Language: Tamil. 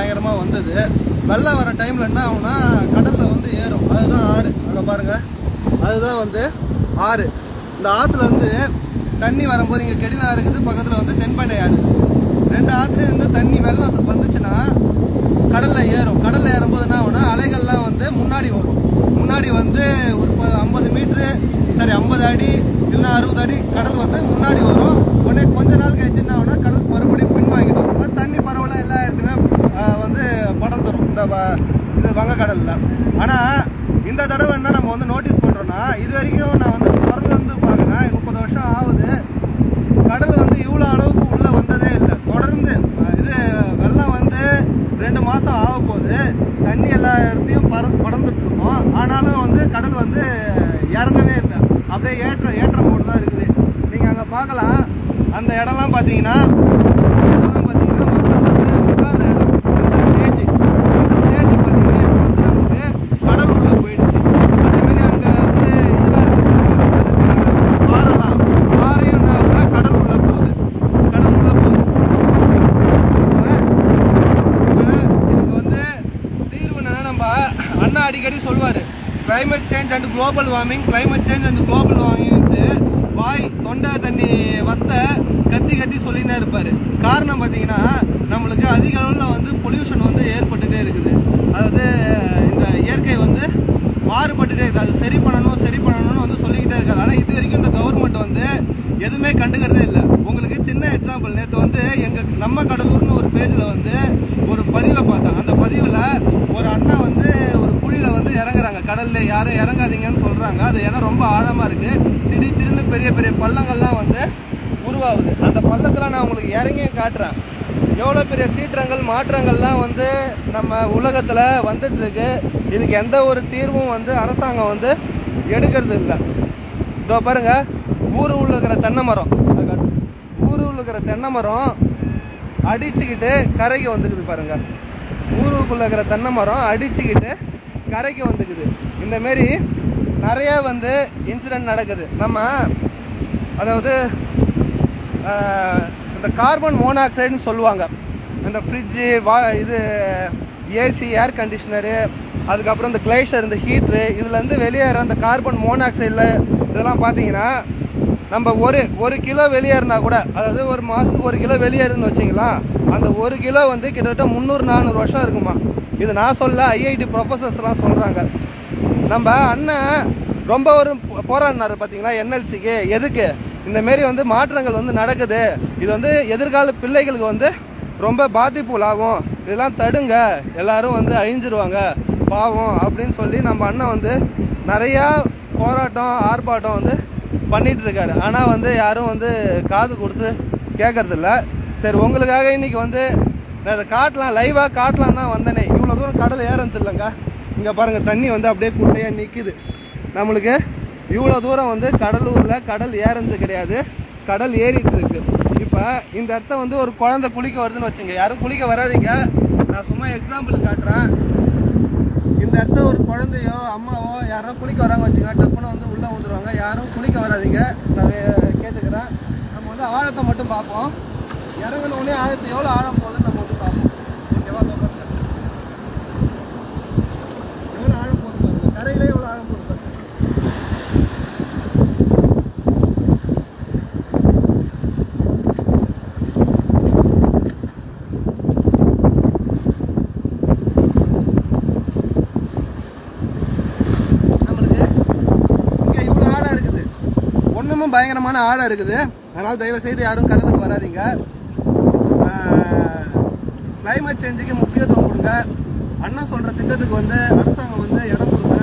பயங்கரமாக வந்தது. வெள்ளம் வர டைமில் என்ன ஆகும்னா கடலில் வந்து ஏறும். அதுதான் ஆறு. அங்கே பாருங்கள், அதுதான் வந்து ஆறு. இந்த ஆற்றுல வந்து தண்ணி வரும்போது இங்கே கெடிலா இருக்குது, பக்கத்தில் வந்து தென்பண்ணை ஆறு இருக்குது. ரெண்டு ஆற்றுலேயும் வந்து தண்ணி வெள்ளம் வந்துச்சுன்னா கடலில் ஏறும். கடலில் ஏறும்போது என்ன ஆகும்னா அலைகள்லாம் வந்து முன்னாடி வரும். முன்னாடி வந்து ஒரு 50 மீட்ரு, சரி 50 அடி இல்லைன்னா 60 அடி கடல் வந்து முன்னாடி வரும். உடனே கொஞ்ச நாள் கழிச்சு என்ன ஆகும்னா கடல் மறுபடியும் பின்வாங்கிடும். தண்ணி பரவலாக எல்லா இடத்துலையுமே வந்து படர்ந்துடும் இந்த இது வங்கக்கடலில். ஆனால் இந்த தடவை என்ன நம்ம வந்து நோட்டீஸ் பண்ணுறோன்னா, இது வரைக்கும் நான் வந்து பிறந்து பார்க்குறேன், 30 வருஷம் ஆகுது, கடல் வந்து இவ்வளோ அளவுக்கு உள்ளே வந்ததே இல்லை. தொடர்ந்து இது வெள்ளம் வந்து 2 மாதம் ஆக போகுது. தண்ணி எல்லா இடத்தையும் படர்ந்துட்டு இருக்கோம். ஆனாலும் வந்து கடல் வந்து இறங்கவே இல்லை. அப்படியே ஏற்ற மோடு தான் இருக்குது. நீங்கள் அங்கே பார்க்கலாம். அந்த இடம்லாம் பார்த்தீங்கன்னா மக்கள் வந்து உட்கார்ற இடம். இந்த ஸ்டேஜ் பார்த்தீங்கன்னா இப்போ வந்து நமக்கு கடல் உள்ள போயிடுச்சு. அதேமாதிரி அங்கே வந்து இதெல்லாம் பாறைலாம், பாறையும் என்ன ஆகுதுன்னா கடல் உள்ள போகுது. இதுக்கு வந்து தீர்வு என்னன்னா, நம்ம அண்ணா அடிக்கடி சொல்வார், climate change and global warming, climate change and global வார்மிங்ட்டு வாய் தொண்டை தண்ணி வத்த கத்தி சொல்லினே இருப்பார். காரணம் பார்த்தீங்கன்னா நம்மளுக்கு அதிக அளவில் வந்து பொல்யூஷன் வந்து ஏற்பட்டுகிட்டே இருக்குது. அதாவது இந்த இயற்கை வந்து மாறுபட்டுட்டே இருக்குது. அது சரி பண்ணணும்னு வந்து சொல்லிக்கிட்டே இருக்காரு. ஆனால் இது வரைக்கும் இந்த கவர்மெண்ட் வந்து எதுவுமே கண்டுக்கிறதே இல்லை. உங்களுக்கு சின்ன எக்ஸாம்பிள், நேற்று வந்து நம்ம கடலூர்னு ஒரு பேஜில் வந்து ஒரு பதிவை பார்த்தேன். அந்த பதிவில் ஒரு அண்ணா வந்து ஒரு குழியில் வந்து இறங்குறாங்க. கடலில் யாரும் இறங்காதீங்கன்னு சொல்கிறாங்க. அது ஏன்னா ரொம்ப ஆழமாக இருக்குது. திடீர்னு பெரிய பள்ளங்கள்லாம் வந்து உருவாகுது. அந்த பள்ளத்தில் நான் உங்களுக்கு இறங்கியே காட்டுறேன். எவ்வளோ பெரிய சீற்றங்கள் மாற்றங்கள்லாம் வந்து நம்ம உலகத்தில் வந்துட்டுருக்கு. இதுக்கு எந்த ஒரு தீர்வும் வந்து அரசாங்கம் வந்து எடுக்கிறது இல்லை. இதோ பாருங்க, ஊருக்குள்ள இருக்கிற தென்னை மரம் அடிச்சுக்கிட்டு கரைக்கு வந்துக்குது பாருங்க. ஊருக்குள்ள இருக்கிற தென்னை மரம் அடிச்சுக்கிட்டு கரைக்கு வந்துக்குது. இந்தமாரி நிறைய வந்து இன்சிடென்ட் நடக்குது. நம்ம அதாவது இந்த கார்பன் மோனாக்சைடுன்னு சொல்லுவாங்க. இந்த ஃப்ரிட்ஜு இது ஏசி, ஏர் கண்டிஷனரு, அதுக்கப்புறம் இந்த கிளேஷர், இந்த ஹீட்ரு, இதுலேருந்து வெளியேற அந்த கார்பன் மோனாக்சைடில் இதெல்லாம் பார்த்தீங்கன்னா நம்ம ஒரு கிலோ வெளியேறினா கூட, அதாவது ஒரு மாதத்துக்கு 1 கிலோ வெளியேறுதுன்னு வச்சிங்களா, அந்த 1 கிலோ வந்து கிட்டத்தட்ட 300-400 வருஷம் இருக்குமா. இது நான் சொல்ல, ஐஐடி ப்ரொஃபஸர்ஸ்லாம் சொல்கிறாங்க. நம்ம அண்ணன் ரொம்ப ஒரு போராடினார் பார்த்தீங்களா என்எல்சிக்கு. எதுக்கு? இந்தமாரி வந்து மாற்றங்கள் வந்து நடக்குது, இது வந்து எதிர்கால பிள்ளைகளுக்கு வந்து ரொம்ப பாதிப்புலாகும், இதெல்லாம் தடுங்க, எல்லாரும் வந்து அழிஞ்சிருவாங்க பாவம் அப்படின்னு சொல்லி நம்ம அண்ணன் வந்து நிறையா போராட்டம் ஆர்ப்பாட்டம் வந்து பண்ணிட்டு இருக்காரு. ஆனால் வந்து யாரும் வந்து காது கொடுத்து கேட்கறதில்ல. சரி, உங்களுக்காக இன்னைக்கு வந்து நான் இதை காட்டலாம், லைவாக காட்டலாம் தான் வந்தேனே. இவ்வளோ தூரம் கடல் ஏறது இல்லைங்க. இங்கே பாருங்கள், தண்ணி வந்து அப்படியே குட்டையாக நிற்கிது. நம்மளுக்கு இவ்வளோ தூரம் வந்து கடலூரில் கடல் ஏறது கிடையாது, கடல் ஏறிட்டு இருக்கு. இப்போ இந்த இடத்த வந்து ஒரு குழந்தை குளிக்க வருதுன்னு வச்சுங்க, யாரும் குளிக்க வராதிங்க, நான் சும்மா எக்ஸாம்பிள் காட்டுறேன். இந்த இடத்த ஒரு குழந்தையோ அம்மாவோ யாரோ குளிக்க வராங்க வச்சுங்க, டப்புன்னு வந்து உள்ளே ஊந்துருவாங்க. யாரும் குளிக்க வராதிங்க, நான் கேட்டுக்கிறேன். நம்ம வந்து ஆழத்தை மட்டும் பார்ப்போம். இறங்கினோடனே ஆழத்தை எவ்வளோ ஆழம் போகுதுன்னு நம்ம வந்து பார்ப்போம். ஓகேவா? எவ்வளோ ஆழம் போகுது பாருங்க, கரையிலே எவ்வளோ ஆழம் போகுது பாருங்க. பயங்கரமான ஆழம் இருக்குது. அதனால் தயவு செய்து யாரும் கடலுக்கு வராதிங்க. கிளைமேட் சேஞ்சுக்கு முக்கியத்துவம் கொடுங்க. அண்ணன் சொல்கிற திட்டத்துக்கு வந்து அரசாங்கம் வந்து இடம் கொடுங்க.